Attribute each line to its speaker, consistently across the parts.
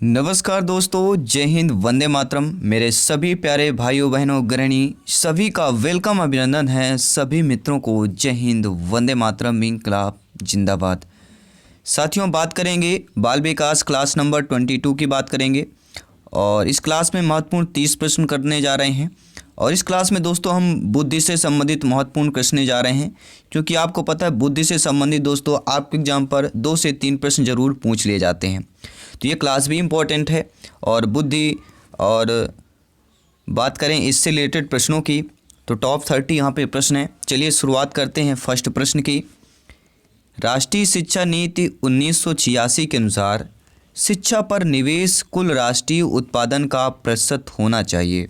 Speaker 1: नमस्कार दोस्तों, जय हिंद, वंदे मातरम। मेरे सभी प्यारे भाइयों बहनों गृहिणी सभी का वेलकम, अभिनंदन है। सभी मित्रों को जय हिंद, वंदे मातरम, इंकलाब जिंदाबाद। साथियों, बात करेंगे बाल विकास क्लास नंबर 22 की बात करेंगे और इस क्लास में महत्वपूर्ण 30 प्रश्न करने जा रहे हैं। और इस क्लास में दोस्तों हम बुद्धि से संबंधित महत्वपूर्ण प्रश्न जा रहे हैं, क्योंकि आपको पता है बुद्धि से संबंधित दोस्तों आपके एग्जाम पर 2 से 3 प्रश्न जरूर पूछ लिए जाते हैं। तो ये क्लास भी इम्पोर्टेंट है। और बुद्धि और बात करें इससे रिलेटेड प्रश्नों की, तो टॉप 30 यहाँ पे प्रश्न है। चलिए शुरुआत करते हैं फर्स्ट प्रश्न की। राष्ट्रीय शिक्षा नीति 1986 के अनुसार शिक्षा पर निवेश कुल राष्ट्रीय उत्पादन का प्रतिशत होना चाहिए।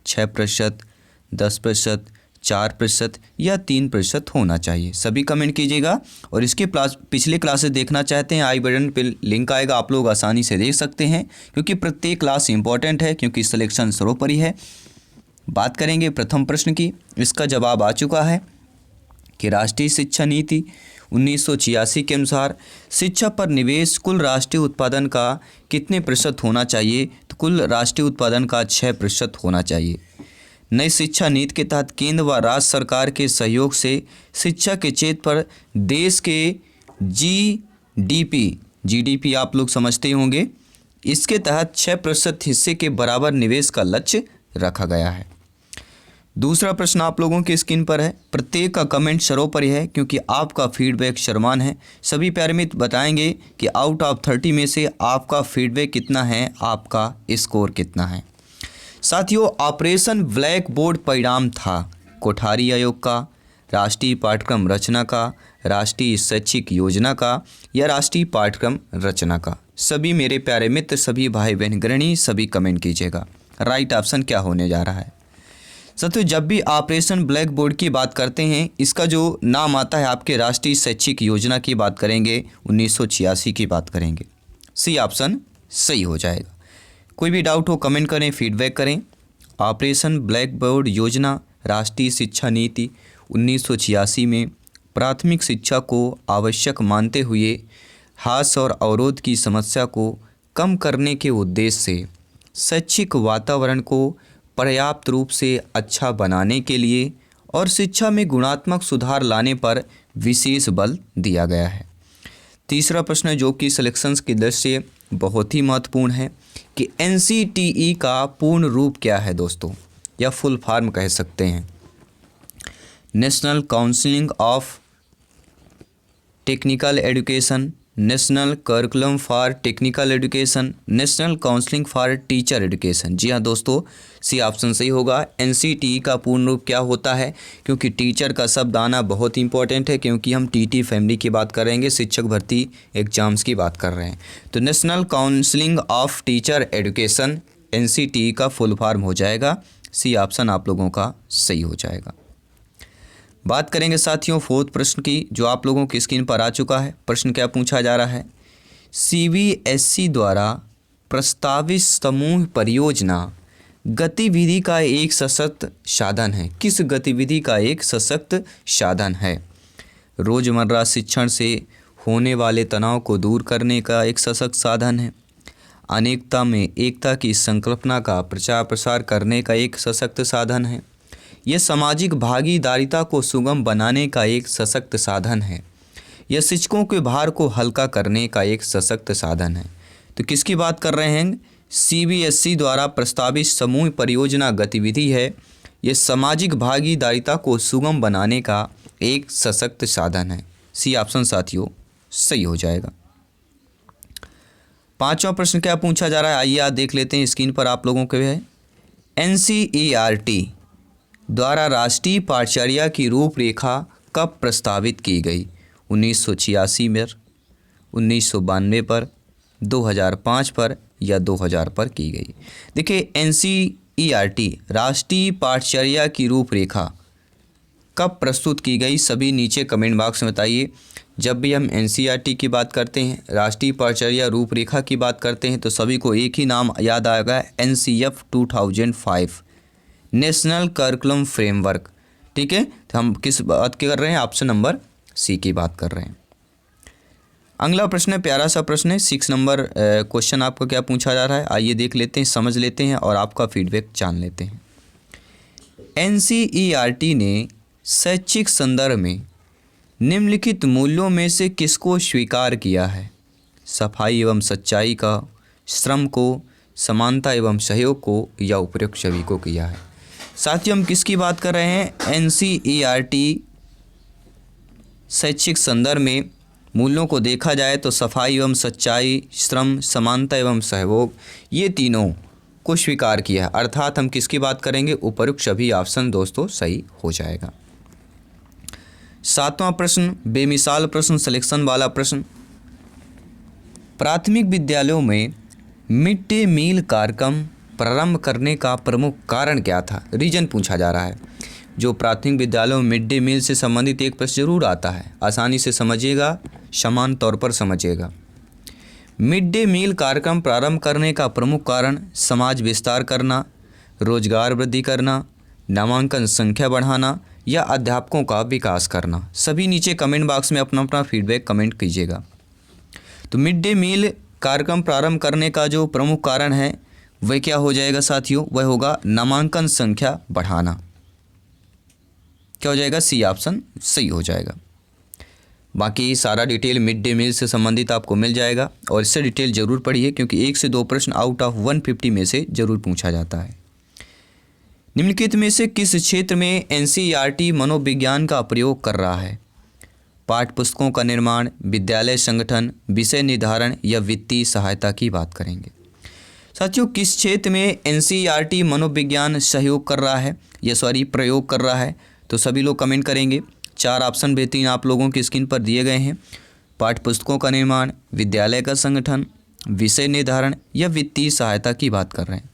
Speaker 1: 6%, 10%, 4% या 3% होना चाहिए। सभी कमेंट कीजिएगा। और इसके पिछले क्लासेस देखना चाहते हैं, आई बटन पे लिंक आएगा, आप लोग आसानी से देख सकते हैं, क्योंकि प्रत्येक क्लास इंपॉर्टेंट है, क्योंकि सिलेक्शन सर्वोपरि है। बात करेंगे प्रथम प्रश्न की। इसका जवाब आ चुका है कि राष्ट्रीय शिक्षा नीति 1986 के अनुसार शिक्षा पर निवेश कुल राष्ट्रीय उत्पादन का कितने प्रतिशत होना चाहिए? तो कुल राष्ट्रीय उत्पादन का 6% होना चाहिए। नई शिक्षा नीति के तहत केंद्र व राज्य सरकार के सहयोग से शिक्षा के क्षेत्र पर देश के जीडीपी आप लोग समझते होंगे, इसके तहत 6% हिस्से के बराबर निवेश का लक्ष्य रखा गया है। दूसरा प्रश्न आप लोगों की स्क्रीन पर है। प्रत्येक का कमेंट सर्वोपरि है, क्योंकि आपका फीडबैक सर्वमान्य है। सभी प्यारे मित्र बताएंगे कि आउट ऑफ 30 में से आपका फीडबैक कितना है, आपका स्कोर कितना है। साथियों, ऑपरेशन ब्लैक बोर्ड परिणाम था कोठारी आयोग का, राष्ट्रीय पाठ्यक्रम रचना का, राष्ट्रीय शैक्षिक योजना का या राष्ट्रीय पाठ्यक्रम रचना का। सभी मेरे प्यारे मित्र, सभी भाई बहन गृहिणी, सभी कमेंट कीजिएगा। राइट ऑप्शन क्या होने जा रहा है? साथियों, जब भी ऑपरेशन ब्लैक बोर्ड की बात करते हैं, इसका जो नाम आता है आपके राष्ट्रीय शैक्षिक योजना की बात करेंगे, 1986 की बात करेंगे। सी ऑप्शन सही हो जाएगा। कोई भी डाउट हो कमेंट करें, फीडबैक करें। ऑपरेशन ब्लैक बोर्ड योजना राष्ट्रीय शिक्षा नीति 1986 में प्राथमिक शिक्षा को आवश्यक मानते हुए ह्रास और अवरोध की समस्या को कम करने के उद्देश्य से शैक्षिक वातावरण को पर्याप्त रूप से अच्छा बनाने के लिए और शिक्षा में गुणात्मक सुधार लाने पर विशेष बल दिया गया है। तीसरा प्रश्न जो कि सिलेक्शंस की दृष्टि से बहुत ही महत्वपूर्ण है कि NCTE का पूर्ण रूप क्या है दोस्तों, या फुल फॉर्म कह सकते हैं। National counselling of technical education, national curriculum for technical education, national counselling for teacher education. जी हाँ दोस्तों, सी ऑप्शन सही होगा। NCTE का पूर्ण रूप क्या होता है, क्योंकि टीचर का शब्द आना बहुत इंपॉर्टेंट है, क्योंकि हम TT फैमिली की बात करेंगे, शिक्षक भर्ती एग्जाम्स की बात कर रहे हैं। तो national counselling of teacher education NCTE का फुल फॉर्म हो जाएगा। सी ऑप्शन आप लोगों का सही हो जाएगा। बात करेंगे साथियों फोर्थ प्रश्न की, जो आप लोगों की स्क्रीन पर आ चुका है। प्रश्न क्या पूछा जा रहा है? CBSE द्वारा प्रस्तावित समूह परियोजना गतिविधि का एक सशक्त साधन है। किस गतिविधि का एक सशक्त साधन है? रोजमर्रा शिक्षण से होने वाले तनाव को दूर करने का एक सशक्त साधन है। अनेकता में एकता की संकल्पना का प्रचार प्रसार करने का एक सशक्त साधन है। यह सामाजिक भागीदारिता को सुगम बनाने का एक सशक्त साधन है। यह शिक्षकों के भार को हल्का करने का एक सशक्त साधन है। तो किसकी बात कर रहे हैं? CBSE द्वारा प्रस्तावित समूह परियोजना गतिविधि है। यह सामाजिक भागीदारिता को सुगम बनाने का एक सशक्त साधन है। सी ऑप्शन साथियों सही हो जाएगा। पांचवा प्रश्न क्या पूछा जा रहा है, आइए आप देख लेते हैं। स्क्रीन पर आप लोगों के है NCERT द्वारा राष्ट्रीय पाठ्यचर्या की रूपरेखा कब प्रस्तावित की गई? 1986 में, 1992 पर, 2005 पर या 2000 पर की गई? देखिए, NCERT राष्ट्रीय पाठ्यचर्या की रूपरेखा कब प्रस्तुत की गई? सभी नीचे कमेंट बॉक्स में बताइए। जब भी हम NCERT की बात करते हैं, राष्ट्रीय पाठ्यचर्या रूपरेखा की बात करते हैं, तो सभी को एक ही नाम याद आएगा, NCF 2005, नेशनल करिकुलम फ्रेमवर्क। ठीक है, तो हम किस बात की कर रहे हैं? ऑप्शन नंबर सी की बात कर रहे हैं। अगला प्रश्न है, प्यारा सा प्रश्न है, 6 नंबर क्वेश्चन आपको क्या पूछा जा रहा है, आइए देख लेते हैं, समझ लेते हैं और आपका फीडबैक जान लेते हैं। NCERT ने शैक्षिक संदर्भ में निम्नलिखित मूल्यों में से किसको स्वीकार किया है? सफाई एवं सच्चाई का, श्रम को, समानता एवं सहयोग को, या उपयुक्त सभी को किया है? साथियों, हम किसकी बात कर रहे हैं? NCERT शैक्षिक संदर्भ में मूल्यों को देखा जाए तो सफाई एवं सच्चाई, श्रम, समानता एवं सहयोग, ये तीनों को स्वीकार किया है। अर्थात हम किसकी बात करेंगे? उपयुक्त सभी ऑप्शन दोस्तों सही हो जाएगा। 7वां प्रश्न, बेमिसाल प्रश्न, सिलेक्शन वाला प्रश्न। प्राथमिक विद्यालयों में मिड डे मील कार्यक्रम प्रारंभ करने का प्रमुख कारण क्या था? रीजन पूछा जा रहा है। जो प्राथमिक विद्यालयों में मिड डे मील से संबंधित एक प्रश्न जरूर आता है, आसानी से समझिएगा, समान तौर पर समझिएगा। मिड डे मील कार्यक्रम प्रारंभ करने का प्रमुख कारण समाज विस्तार करना, रोजगार वृद्धि करना, नामांकन संख्या बढ़ाना, या अध्यापकों का विकास करना। सभी नीचे कमेंट बॉक्स में अपना अपना फीडबैक कमेंट कीजिएगा। तो मिड डे मील कार्यक्रम प्रारंभ करने का जो प्रमुख कारण है वह क्या हो जाएगा साथियों? वह होगा नामांकन संख्या बढ़ाना। क्या हो जाएगा? सी ऑप्शन सही हो जाएगा। बाकी सारा डिटेल मिड डे मील से संबंधित आपको मिल जाएगा और इससे डिटेल जरूर पढ़िए, क्योंकि 1 से 2 प्रश्न आउट ऑफ 150 में से जरूर पूछा जाता है। निम्नलिखित में से किस क्षेत्र में NCERT मनोविज्ञान का प्रयोग कर रहा है? पाठ्य पुस्तकों का निर्माण, विद्यालय संगठन, विषय निर्धारण, या वित्तीय सहायता की बात करेंगे। साथियों, किस क्षेत्र में NCERT मनोविज्ञान सहयोग कर रहा है या प्रयोग कर रहा है? तो सभी लोग कमेंट करेंगे। 4 ऑप्शन बेहतरीन आप लोगों की स्क्रीन पर दिए गए हैं। पाठ्य पुस्तकों का निर्माण, विद्यालय का संगठन, विषय निर्धारण, या वित्तीय सहायता की बात कर रहे हैं।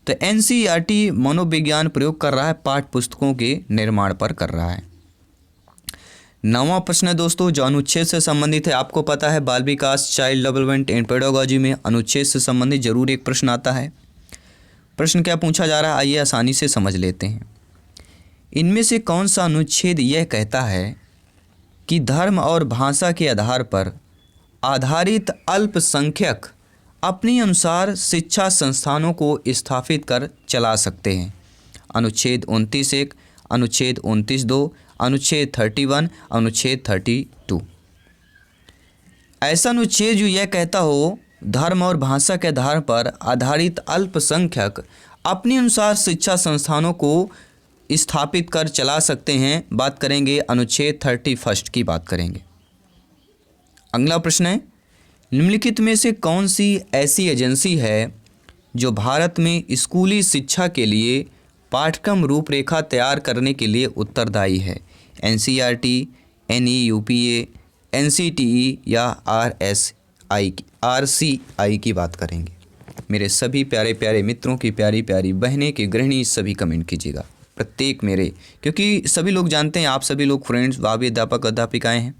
Speaker 1: तो NCERT मनोविज्ञान प्रयोग कर रहा है, पाठ्य पुस्तकों के निर्माण पर कर रहा है। 9वां प्रश्न है दोस्तों, जो अनुच्छेद से संबंधित है। आपको पता है बाल विकास, चाइल्ड डेवलपमेंट एंड पेडागोजी में अनुच्छेद से संबंधित जरूर एक प्रश्न आता है। प्रश्न क्या पूछा जा रहा है, आइए आसानी से समझ लेते हैं। इनमें से कौन सा अनुच्छेद यह कहता है कि धर्म और भाषा के आधार पर आधारित अल्पसंख्यक अपने अनुसार शिक्षा संस्थानों को स्थापित कर चला सकते हैं? अनुच्छेद 29(1), अनुच्छेद 29(2), अनुच्छेद 31, अनुच्छेद 32। ऐसा अनुच्छेद जो यह कहता हो धर्म और भाषा के आधार पर आधारित अल्पसंख्यक अपने अनुसार शिक्षा संस्थानों को स्थापित कर चला सकते हैं, बात करेंगे अनुच्छेद 31 की बात करेंगे। अगला प्रश्न है, निम्नलिखित में से कौन सी ऐसी एजेंसी है जो भारत में स्कूली शिक्षा के लिए पाठ्यक्रम रूपरेखा तैयार करने के लिए उत्तरदायी है? NCERT, NEUPA, NCTE, या RCI की बात करेंगे। मेरे सभी प्यारे प्यारे मित्रों की, प्यारी प्यारी बहनें की, गृहिणी, सभी कमेंट कीजिएगा प्रत्येक मेरे, क्योंकि सभी लोग जानते हैं, आप सभी लोग फ्रेंड्स भावी अध्यापक अध्यापिकाएँ हैं।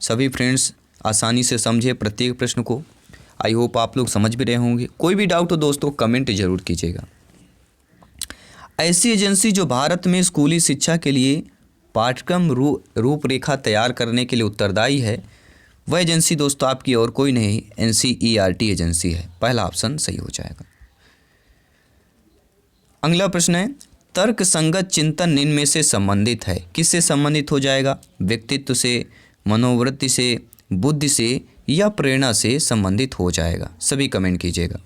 Speaker 1: सभी फ्रेंड्स आसानी से समझे प्रत्येक प्रश्न को। आई होप आप लोग समझ भी रहे होंगे। कोई भी डाउट हो दोस्तों कमेंट जरूर कीजिएगा। ऐसी एजेंसी जो भारत में स्कूली शिक्षा के लिए पाठ्यक्रम रूपरेखा तैयार करने के लिए उत्तरदायी है, वह एजेंसी दोस्तों आपकी और कोई नहीं, NCERT एजेंसी है। पहला ऑप्शन सही हो जाएगा। अगला प्रश्न है, तर्क संगत चिंतन निम्न में से संबंधित है? किससे संबंधित हो जाएगा? व्यक्तित्व से, मनोवृत्ति से, बुद्धि से, या प्रेरणा से संबंधित हो जाएगा। सभी कमेंट कीजिएगा।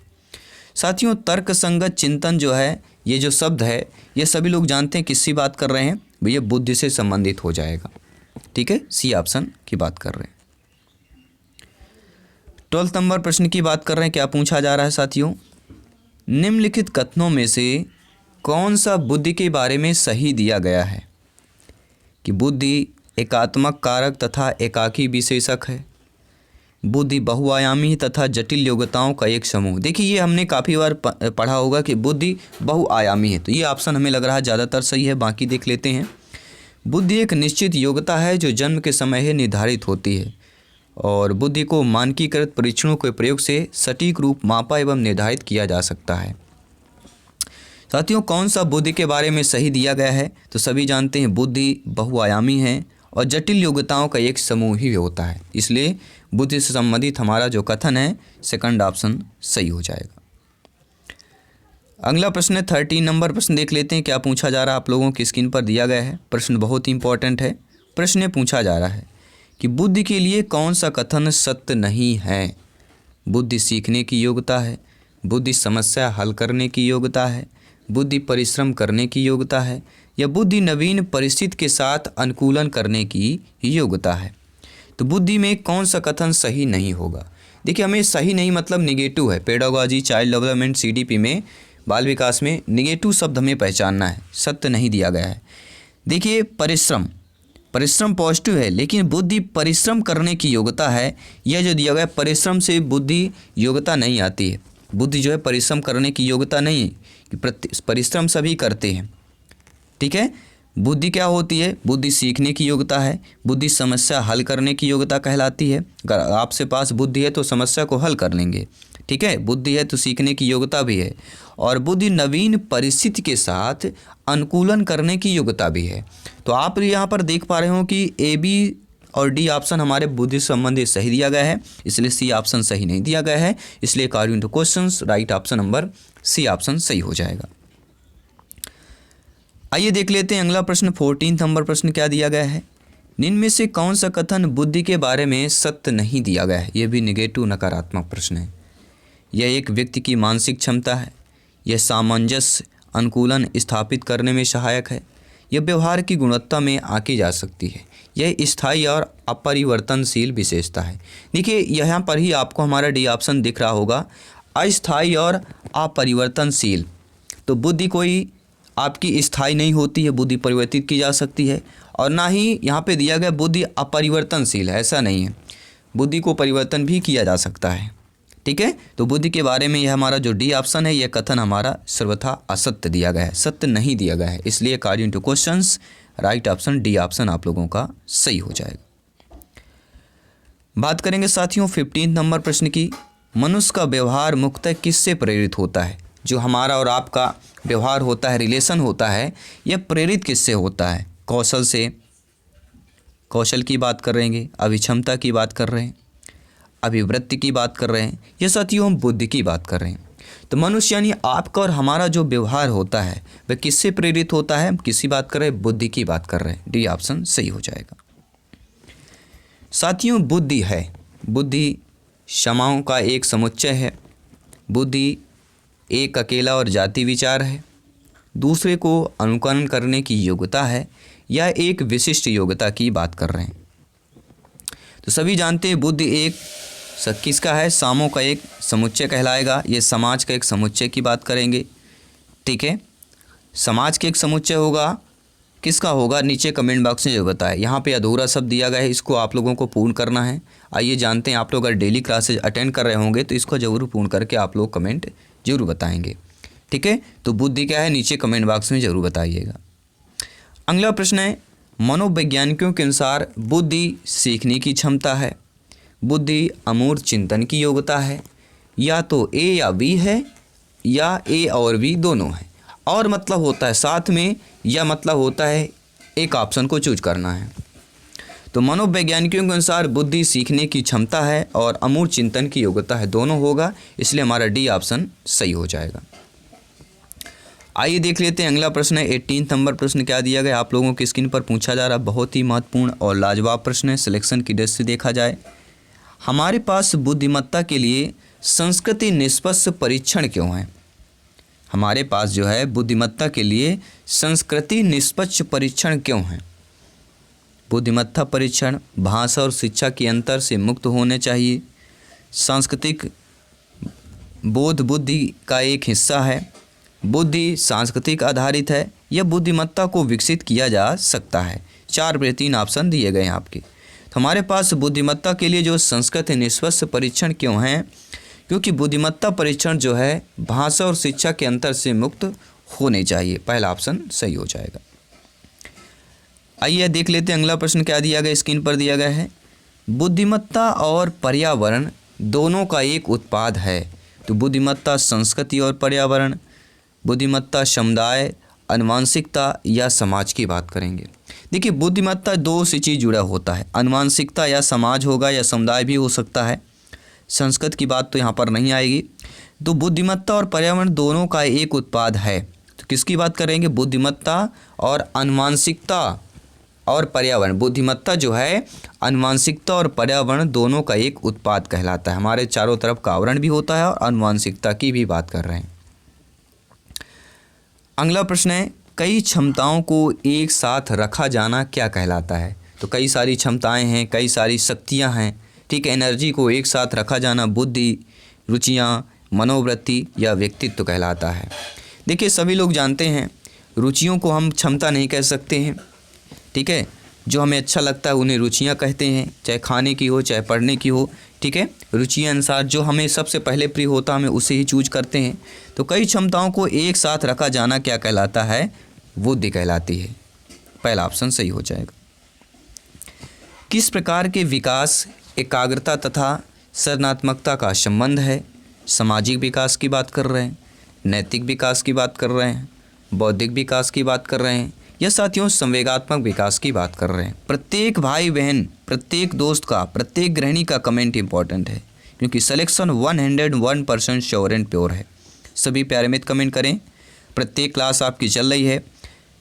Speaker 1: साथियों, तर्क संगत चिंतन जो है, ये जो शब्द है, ये सभी लोग जानते हैं किसकी बात कर रहे हैं? भैया बुद्धि से संबंधित हो जाएगा। ठीक है, सी ऑप्शन की बात कर रहे हैं। 12 नंबर प्रश्न की बात कर रहे हैं। क्या पूछा जा रहा है साथियों? निम्नलिखित कथनों में से कौन सा बुद्धि के बारे में सही दिया गया है? कि बुद्धि एकात्मक कारक तथा एकाकी विशेषक है, बुद्धि बहुआयामी तथा जटिल योग्यताओं का एक समूह। देखिए, ये हमने काफ़ी बार पढ़ा होगा कि बुद्धि बहुआयामी है, तो ये ऑप्शन हमें लग रहा है ज़्यादातर सही है। बाकी देख लेते हैं। बुद्धि एक निश्चित योग्यता है जो जन्म के समय ही निर्धारित होती है, और बुद्धि को मानकीकृत परीक्षणों के प्रयोग से सटीक रूप मापा एवं निर्धारित किया जा सकता है। साथियों, कौन सा बुद्धि के बारे में सही दिया गया है? तो सभी जानते हैं बुद्धि बहुआयामी है और जटिल योग्यताओं का एक समूह ही होता है, इसलिए बुद्धि से संबंधित हमारा जो कथन है सेकंड ऑप्शन सही हो जाएगा। अगला प्रश्न है 13 नंबर प्रश्न देख लेते हैं क्या पूछा जा रहा है। आप लोगों की स्क्रीन पर दिया गया है। प्रश्न बहुत ही इंपॉर्टेंट है। प्रश्न में पूछा जा रहा है कि बुद्धि के लिए कौन सा कथन सत्य नहीं है। बुद्धि सीखने की योग्यता है, बुद्धि समस्या हल करने की योग्यता है, बुद्धि परिश्रम करने की योग्यता है, या बुद्धि नवीन परिस्थिति के साथ अनुकूलन करने की योग्यता है। तो बुद्धि में कौन सा कथन सही नहीं होगा। देखिए, हमें सही नहीं मतलब निगेटिव है। पेडागोजी, चाइल्ड डेवलपमेंट, सीडीपी में, बाल विकास में निगेटिव शब्द हमें पहचानना है, सत्य नहीं दिया गया है। देखिए, परिश्रम पॉजिटिव है, लेकिन बुद्धि परिश्रम करने की योग्यता है, यह जो दिया गया है, परिश्रम से बुद्धि योग्यता नहीं आती है। बुद्धि जो है परिश्रम करने की योग्यता नहीं है कि परिश्रम सभी करते हैं, ठीक है। बुद्धि क्या होती है, बुद्धि सीखने की योग्यता है, बुद्धि समस्या हल करने की योग्यता कहलाती है। अगर आपसे पास बुद्धि है तो समस्या को हल कर लेंगे, ठीक है। बुद्धि है तो सीखने की योग्यता भी है, और बुद्धि नवीन परिस्थिति के साथ अनुकूलन करने की योग्यता भी है। तो आप यहाँ पर देख पा रहे हो कि ए, बी और डी ऑप्शन हमारे बुद्धि संबंधित सही दिया गया है, इसलिए सी ऑप्शन सही नहीं दिया गया है। इसलिए according to questions right option number C option सही हो जाएगा। आइए देख लेते हैं अगला प्रश्न 14 नंबर प्रश्न क्या दिया गया है। निम्न में से कौन सा कथन बुद्धि के बारे में सत्य नहीं दिया गया है। यह भी निगेटिव नकारात्मक प्रश्न है। यह एक व्यक्ति की मानसिक क्षमता है, यह सामंजस्य अनुकूलन स्थापित करने में सहायक है, यह व्यवहार की गुणवत्ता में आंकी जा सकती है, यह स्थायी और अपरिवर्तनशील विशेषता है। देखिए, यहाँ पर ही आपको हमारा डी ऑप्शन दिख रहा होगा, अस्थायी और अपरिवर्तनशील। तो बुद्धि कोई आपकी स्थायी नहीं होती है, बुद्धि परिवर्तित की जा सकती है, और ना ही यहाँ पे दिया गया बुद्धि अपरिवर्तनशील है, ऐसा नहीं है। बुद्धि को परिवर्तन भी किया जा सकता है, ठीक है। तो बुद्धि के बारे में यह हमारा जो डी ऑप्शन है, यह कथन हमारा सर्वथा असत्य दिया गया है, सत्य नहीं दिया गया है। इसलिए according to questions right option D option आप लोगों का सही हो जाएगा। बात करेंगे साथियों 15 नंबर प्रश्न की। मनुष्य का व्यवहार मुख्यतः किससे प्रेरित होता है। जो हमारा और आपका व्यवहार होता है, रिलेशन होता है, यह प्रेरित किससे होता है। कौशल से, कौशल की बात कर रहे हैं, अभिक्षमता की बात कर रहे हैं, अभिवृत्ति की बात कर रहे हैं, या साथियों हम बुद्धि की बात कर रहे हैं। तो मनुष्य यानी आपका और हमारा जो व्यवहार होता है वह किससे प्रेरित होता है। हम किसी बात कर रहे हैं, बुद्धि की बात कर रहे हैं। डी ऑप्शन सही हो जाएगा। साथियों, बुद्धि है, बुद्धि क्षमाओं का एक समुच्चय है। बुद्धि एक अकेला और जाति विचार है, दूसरे को अनुकरण करने की योग्यता है, या एक विशिष्ट योग्यता की बात कर रहे हैं। तो सभी जानते हैं बुद्धि एक किसका है, सामों का एक समुच्चय कहलाएगा। ये समाज का एक समुच्चय की बात करेंगे, ठीक है। समाज के एक समुच्चय होगा, किसका होगा नीचे कमेंट बॉक्स में जो बताए। यहाँ पे अधूरा शब्द दिया गया है, इसको आप लोगों को पूर्ण करना है। आइए जानते हैं, आप लोग अगर डेली क्लासेज अटेंड कर रहे होंगे तो इसको जरूर पूर्ण करके आप लोग कमेंट जरूर बताएंगे, ठीक है। तो बुद्धि क्या है नीचे कमेंट बॉक्स में जरूर बताइएगा। अगला प्रश्न है, मनोवैज्ञानिकों के अनुसार बुद्धि सीखने की क्षमता है, बुद्धि अमूर्त चिंतन की योग्यता है, या तो ए या बी है, या ए और बी दोनों है, और मतलब होता है साथ में, या मतलब होता है एक ऑप्शन को चूज करना है। तो मनोवैज्ञानिकों के अनुसार बुद्धि सीखने की क्षमता है और अमूर्त चिंतन की योग्यता है, दोनों होगा। इसलिए हमारा डी ऑप्शन सही हो जाएगा। आइए देख लेते हैं अगला प्रश्न है 18 नंबर प्रश्न क्या दिया गया। आप लोगों की स्क्रीन पर पूछा जा रहा बहुत ही महत्वपूर्ण और लाजवाब प्रश्न है। सिलेक्शन की दृष्टि से देखा जाए, हमारे पास बुद्धिमत्ता के लिए संस्कृति निष्पक्ष परीक्षण क्यों है। हमारे पास जो है बुद्धिमत्ता के लिए संस्कृति निष्पक्ष परीक्षण क्यों है। बुद्धिमत्ता परीक्षण भाषा और शिक्षा के अंतर से मुक्त होने चाहिए। सांस्कृतिक बोध बुद्धि का एक हिस्सा है। बुद्धि सांस्कृतिक आधारित है। यह बुद्धिमत्ता को विकसित किया जा सकता है। 4/3 ऑप्शन दिए गए हैं आपके। तो हमारे पास बुद्धिमत्ता के लिए जो संस्कृति निष्पक्ष परीक्षण क्यों है, क्योंकि बुद्धिमत्ता परीक्षण जो है भाषा और शिक्षा के अंतर से मुक्त होने चाहिए। पहला ऑप्शन सही हो जाएगा। आइए देख लेते हैं अगला प्रश्न क्या दिया गया, स्क्रीन पर दिया गया है। बुद्धिमत्ता और पर्यावरण दोनों का एक उत्पाद है। तो बुद्धिमत्ता संस्कृति और पर्यावरण, बुद्धिमत्ता समुदाय, आनुवंशिकता या समाज की बात करेंगे। देखिए बुद्धिमत्ता दो से चीज़ जुड़ा होता है, अनुवांशिकता या समाज होगा या समुदाय भी हो सकता है, संस्कृत की बात तो यहाँ पर नहीं आएगी। तो बुद्धिमत्ता और पर्यावरण दोनों का एक उत्पाद है। तो किसकी बात करेंगे, बुद्धिमत्ता और अनुवांशिकता और पर्यावरण। बुद्धिमत्ता जो है अनुवांशिकता और पर्यावरण दोनों का एक उत्पाद कहलाता है। हमारे चारों तरफ का आवरण भी होता है और अनुवांशिकता की भी बात कर रहे हैं। अगला प्रश्न है, कई क्षमताओं को एक साथ रखा जाना क्या कहलाता है। तो कई सारी क्षमताएं हैं, कई सारी शक्तियां हैं, ठीक है। एनर्जी को एक साथ रखा जाना बुद्धि, रुचियां, मनोवृत्ति या व्यक्तित्व कहलाता है। देखिए सभी लोग जानते हैं रुचियों को हम क्षमता नहीं कह सकते हैं, ठीक है। जो हमें अच्छा लगता है उन्हें रुचियां कहते हैं, चाहे खाने की हो चाहे पढ़ने की हो, ठीक है। रुचि अनुसार जो हमें सबसे पहले प्रिय होता है हमें उसे ही चूज करते हैं। तो कई क्षमताओं को एक साथ रखा जाना क्या कहलाता है, बुद्धि कहलाती है। पहला ऑप्शन सही हो जाएगा। किस प्रकार के विकास एकाग्रता तथा सृजनात्मकता का संबंध है। सामाजिक विकास की बात कर रहे हैं, नैतिक विकास की बात कर रहे हैं, बौद्धिक विकास की बात कर रहे हैं या साथियों संवेगात्मक विकास की बात कर रहे हैं। प्रत्येक भाई बहन, प्रत्येक दोस्त का, प्रत्येक गृहिणी का कमेंट इंपॉर्टेंट है क्योंकि सिलेक्शन 101% श्योर एंड प्योर है। सभी प्यारे मित्र कमेंट करें। प्रत्येक क्लास आपकी चल रही है,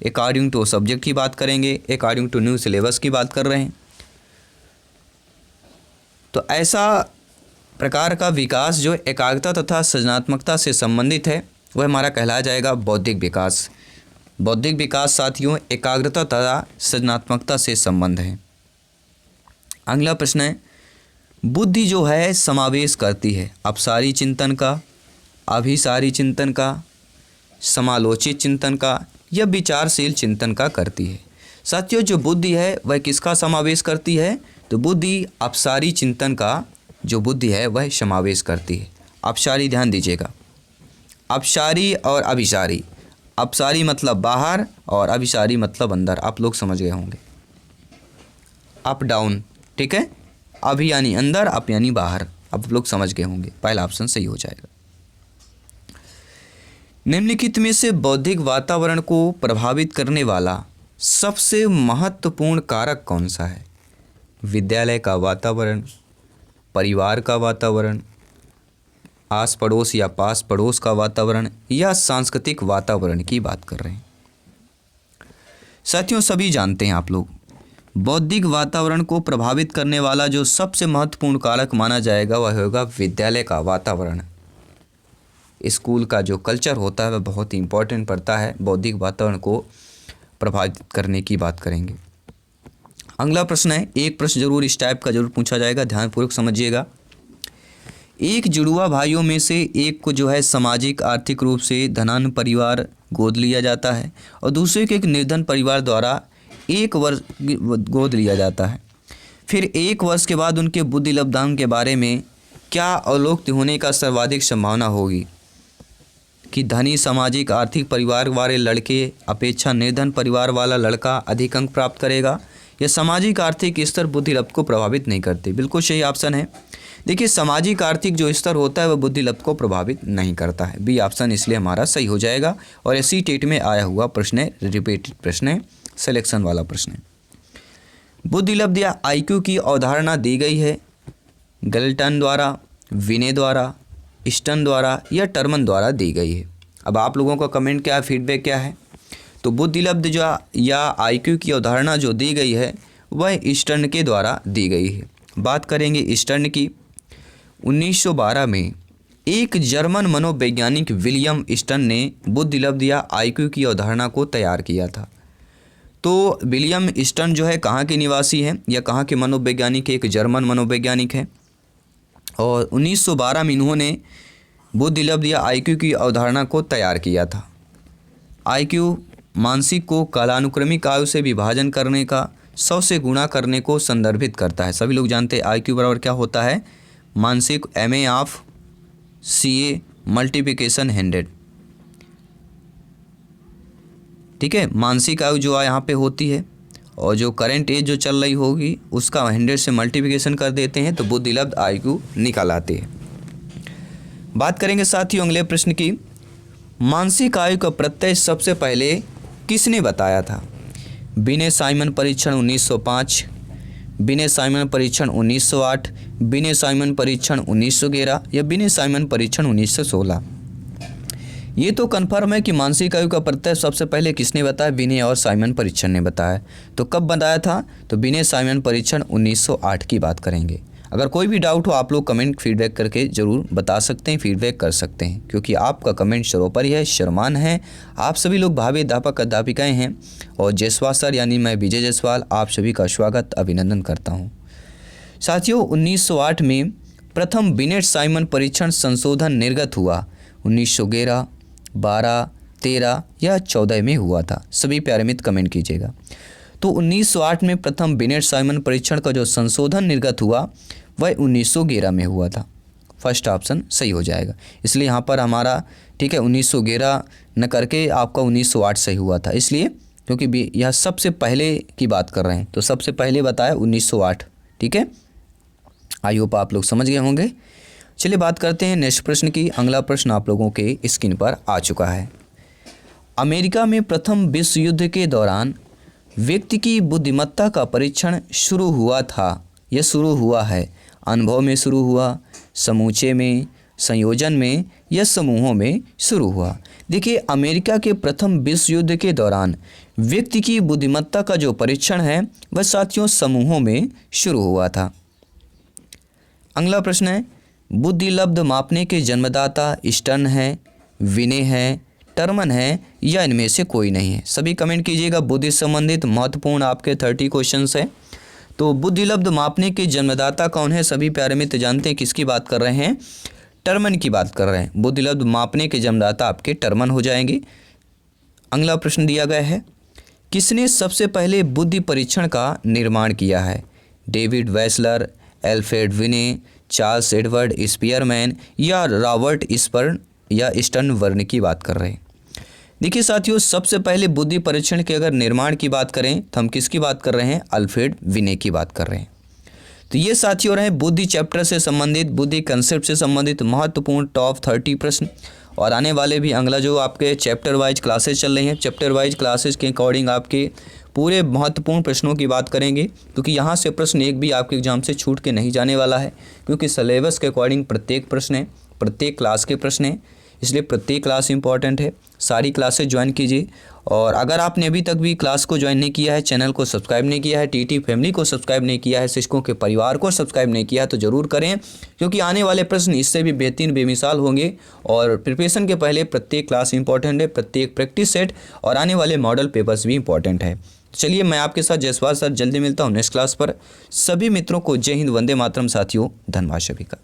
Speaker 1: अकॉर्डिंग टू सब्जेक्ट की बात करेंगे, अकॉर्डिंग टू न्यू सिलेबस की बात कर रहे हैं। तो ऐसा प्रकार का विकास जो एकाग्रता तथा सृजनात्मकता से संबंधित है वह हमारा कहलाया जाएगा बौद्धिक विकास। बौद्धिक विकास साथियों एकाग्रता तथा सृजनात्मकता से संबंध है। अगला प्रश्न है, बुद्धि जो है समावेश करती है अपसारी चिंतन का, अभिसारी चिंतन का, समालोचित चिंतन का या विचारशील चिंतन का करती है। साथियों जो बुद्धि है वह किसका समावेश करती है, तो बुद्धि अपसारी चिंतन का जो बुद्धि है वह समावेश करती है। अपसारी ध्यान दीजिएगा, अपसारी और अभिसारी। अपसारी मतलब बाहर और अभिसारी मतलब अंदर, आप लोग समझ गए होंगे। अप डाउन, ठीक है। अभी यानी अंदर, अप यानी बाहर, आप लोग समझ गए होंगे। पहला ऑप्शन सही हो जाएगा। निम्नलिखित में से बौद्धिक वातावरण को प्रभावित करने वाला सबसे महत्वपूर्ण कारक कौन सा है। विद्यालय का वातावरण, परिवार का वातावरण, आस पड़ोस या पास पड़ोस का वातावरण या सांस्कृतिक वातावरण की बात कर रहे हैं। साथियों सभी जानते हैं आप लोग बौद्धिक वातावरण को प्रभावित करने वाला जो सबसे महत्वपूर्ण कारक माना जाएगा वह होगा विद्यालय का वातावरण। स्कूल का जो कल्चर होता है वह बहुत ही इंपॉर्टेंट पड़ता है, बौद्धिक वातावरण को प्रभावित करने की बात करेंगे। अगला प्रश्न है, एक प्रश्न जरूर इस टाइप का जरूर पूछा जाएगा, ध्यानपूर्वक समझिएगा। एक जुड़वा भाइयों में से एक को जो है सामाजिक आर्थिक रूप से धनाढ्य परिवार गोद लिया जाता है और दूसरे को एक निर्धन परिवार द्वारा एक वर्ष गोद लिया जाता है। फिर एक वर्ष के बाद उनके बुद्धि लब्धांक के बारे में क्या अवलोकित होने का सर्वाधिक संभावना होगी कि धनी सामाजिक आर्थिक परिवार वाले लड़के अपेक्षा निर्धन परिवार वाला लड़का अधिक अंक प्राप्त करेगा या सामाजिक आर्थिक स्तर बुद्धि लब्ध को प्रभावित नहीं करते। बिल्कुल सही ऑप्शन है। देखिए सामाजिक आर्थिक जो स्तर होता है वह बुद्धि लब्ध को प्रभावित नहीं करता है। बी ऑप्शन इसलिए हमारा सही हो जाएगा और एससी टेट में आया हुआ प्रश्न है, रिपीटेड प्रश्न है, सिलेक्शन वाला प्रश्न है। बुद्धि लब्ध या आईक्यू की अवधारणा दी गई है गैल्टन द्वारा, विने द्वारा, स्टर्न द्वारा या टर्मन द्वारा दी गई है। अब आप लोगों का कमेंट क्या है, फीडबैक क्या है। तो बुद्धि लब्ध जो या आईक्यू की अवधारणा जो दी गई है वह स्टर्न के द्वारा दी गई है। बात करेंगे स्टर्न की। 1912 में एक जर्मन मनोवैज्ञानिक विलियम स्टर्न ने बुद्धि लब्ध या आईक्यू की अवधारणा को तैयार किया था। तो विलियम स्टर्न जो है कहाँ के निवासी हैं या कहाँ के मनोवैज्ञानिक, एक जर्मन मनोवैज्ञानिक है और 1912 में इन्होंने बुद्धि लब्ध या आईक्यू की अवधारणा को तैयार किया था। आईक्यू मानसिक को कालानुक्रमिक आयु से विभाजन करने का 100 से गुणा करने को संदर्भित करता है। सभी लोग जानते हैं आईक्यू बराबर क्या होता है, मानसिक MA ऑफ CA मल्टीप्लिकेशन 100, ठीक है। मानसिक आयु जो यहाँ पे होती है और जो करंट एज जो चल रही होगी उसका 100 से मल्टीप्लिकेशन कर देते हैं तो बुद्धि लब्ध आईक्यू निकाल आते हैं। बात करेंगे साथियों अगले प्रश्न की। मानसिक आयु का प्रत्यय सबसे पहले किसने बताया था। बिने साइमन परीक्षण 1905, बिने साइमन परीक्षण 1908, बिने साइमन परीक्षण 1911 या बिने साइमन परीक्षण 1916। ये तो कन्फर्म है कि मानसिक आयु का प्रत्यय सबसे पहले किसने बताया? बिने और साइमन परीक्षण ने बताया। तो कब बताया था? तो बिने साइमन परीक्षण 1908 की बात करेंगे। अगर कोई भी डाउट हो आप लोग कमेंट फीडबैक करके ज़रूर बता सकते हैं, फीडबैक कर सकते हैं, क्योंकि आपका कमेंट सर्वोपरि है, सम्मान है। आप सभी लोग भावी अध्यापक अध्यापिकाएँ हैं और जायसवाल सर यानी मैं विजय जायसवाल आप सभी का स्वागत अभिनंदन करता हूँ। साथियों 1908 में प्रथम बिनेट साइमन परीक्षण संशोधन निर्गत हुआ 1911, 12, 13 या 14 में हुआ था। सभी प्यारे मित्र कमेंट कीजिएगा। तो 1908 में प्रथम बिनेट साइमन परीक्षण का जो संशोधन निर्गत हुआ वह 1911 में हुआ था। फर्स्ट ऑप्शन सही हो जाएगा। इसलिए यहाँ पर हमारा ठीक है 1911 न करके आपका 1908 सही हुआ था, इसलिए क्योंकि यह सबसे पहले की बात कर रहे हैं तो सबसे पहले बताया 1908। ठीक है, आई होप आप लोग समझ गए होंगे। चलिए बात करते हैं नेक्स्ट प्रश्न की। अगला प्रश्न आप लोगों के स्क्रीन पर आ चुका है। अमेरिका में प्रथम विश्व युद्ध के दौरान व्यक्ति की बुद्धिमत्ता का परीक्षण शुरू हुआ था या शुरू हुआ है? अनुभव में शुरू हुआ, समूचे में, संयोजन में या समूहों में शुरू हुआ? देखिए अमेरिका के प्रथम विश्व युद्ध के दौरान व्यक्ति की बुद्धिमत्ता का जो परीक्षण है वह साथियों समूहों में शुरू हुआ था। अगला प्रश्न है, बुद्धिलब्ध मापने के जन्मदाता स्टर्न है, विने है, टर्मन है या इनमें से कोई नहीं है? सभी कमेंट कीजिएगा। बुद्धि संबंधित महत्वपूर्ण आपके 30 क्वेश्चंस है। तो बुद्धिलब्ध मापने के जन्मदाता कौन है? सभी प्यारे मित्र जानते हैं किसकी बात कर रहे हैं? टर्मन की बात कर रहे हैं। बुद्धिलब्ध मापने के जन्मदाता आपके टर्मन हो जाएंगे। अगला प्रश्न दिया गया है, किसने सबसे पहले बुद्धि परीक्षण का निर्माण किया है? डेविड वेसलर, एल्फ्रेड विने, चार्ल्स एडवर्ड स्पीयरमैन या रॉबर्ट स्पर्न या स्टर्नबर्न की बात कर रहे हैं? देखिए साथियों सबसे पहले बुद्धि परीक्षण के अगर निर्माण की बात करें तो हम किसकी बात कर रहे हैं? अल्फ्रेड विने की बात कर रहे हैं। तो ये साथियों रहे बुद्धि चैप्टर से संबंधित, बुद्धि कंसेप्ट से संबंधित महत्वपूर्ण टॉप 30 प्रश्न। और आने वाले भी अगला जो आपके चैप्टर वाइज क्लासेस चल रही हैं, चैप्टर वाइज क्लासेस के अकॉर्डिंग आपके पूरे महत्वपूर्ण प्रश्नों की बात करेंगे, क्योंकि यहाँ से प्रश्न एक भी आपके एग्जाम से छूट के नहीं जाने वाला है, क्योंकि सिलेबस के अकॉर्डिंग प्रत्येक प्रश्न है, प्रत्येक क्लास के प्रश्न हैं, इसलिए प्रत्येक क्लास इंपॉर्टेंट है। सारी क्लासेस ज्वाइन कीजिए। और अगर आपने अभी तक भी क्लास को ज्वाइन नहीं किया है, चैनल को सब्सक्राइब नहीं किया है, टीटी फैमिली को सब्सक्राइब नहीं किया है, शिक्षकों के परिवार को सब्सक्राइब नहीं किया है तो ज़रूर करें, क्योंकि आने वाले प्रश्न इससे भी बेहतरीन बेमिसाल होंगे। और प्रिपरेशन के पहले प्रत्येक क्लास इंपॉर्टेंट है, प्रत्येक प्रैक्टिस सेट और आने वाले मॉडल पेपर्स भी इंपॉर्टेंट है। चलिए मैं आपके साथ जायसवाल सर जल्दी मिलता हूँ नेक्स्ट क्लास पर। सभी मित्रों को जय हिंद, वंदे मातरम। साथियों धन्यवाद सभी का।